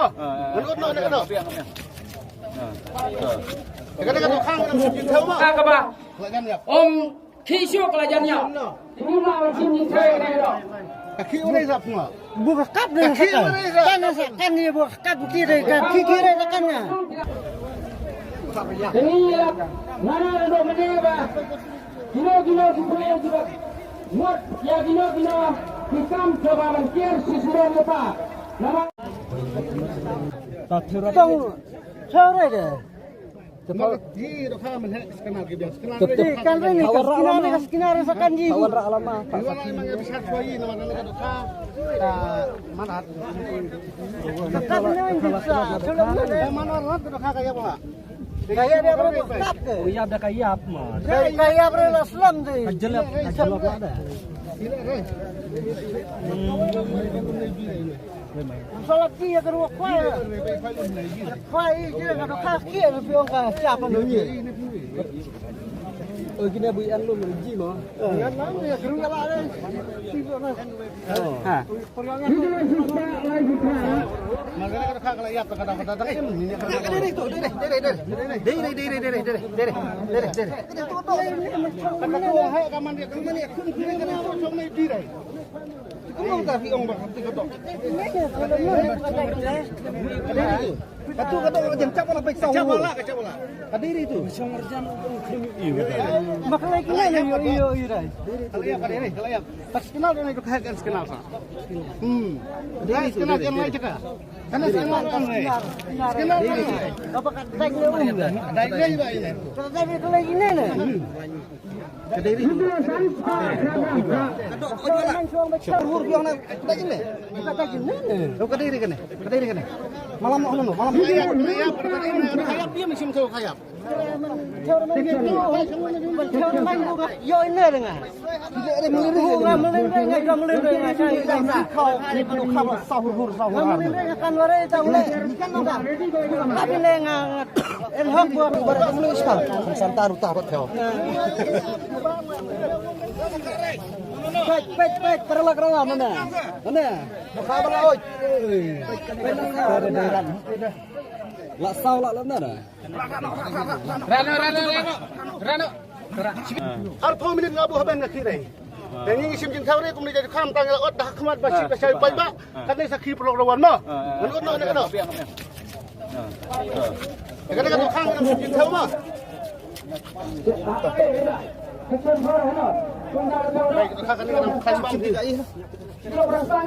no. Menurut no nek no. Kadang-kadang khang jin thau ma. Các bạn, Lajan ya. khi trước là dân nhậu, thì lúc nào là xin thuê này đó. Khi ini sap semua. Buka kap deh kan dia buka kap kiri kiri tekannya. Ini mana ada menyewa, kilo juga, muat ya kilo hisam coba mengkir sisuran lupa. Nama. Tong sore deh. Tempat di dokha menhe kenal ke biasa kenal. Kan ini skinare sakan ji. Kawan ra lama. Kawan memang bisa cuai nama nama dokha. Mana? Kan ini bisa. Mana orang dokha kayak apa? Kayak dia berapa kap ke? Oh iya ada kayap mah. Kayak berapa Islam deh. Ajelap ada. Salat dia ke rumah kuai. Kuai dia kalau kaki ada pion ka siapa nunyi. Gini abu ian lu menuji mah. Kan nang ya gerung kala ada. Ha. Makanya dokha kalau iya kata-kata tak ini. Kata hai kaman dia kaman dia kun kenapa sok mai di dai. Kamu tak fiong bak hati kodok. Katu jam cap wala baik sawu. Kacap wala. Kadiri itu. Sangarjan Makanya kena yo rai. Kalau ya kadiri, kalau ya. Tak kenal dengan itu kan kenal sa. Dia kenal yang lain juga. Karena kenal kan. Kenal kan. Apa kata dia umum? Dai dai ba ini. Kata dia kalau ini nih. Kadiri itu. Kadok ko wala. Syukur biang nak dak ini. Kata gini. Lo kadiri kan. Kadiri kan. Malam ono malam. Kayap dia mesti tahu kayap. Yo ini dengan. Melindungi saya kau itu kamu sahur. Melindungi kan wara itu boleh. Tapi nengang elham buat Menulis kan. Santaru tabat kau. Pek kerala mana? Kabar oi. lak sau lak lam dah. Rano. Har 2 minit ngabu haben na kirai. Dan ini sim jin thawre kum ni jadi kham tang ot dah khmat ba chi ba chai pai ba. Kan ni sakhi program ma. Menurut no ne no. Kadang-kadang khang jin thaw ma. Baik, khang kan ni kham bang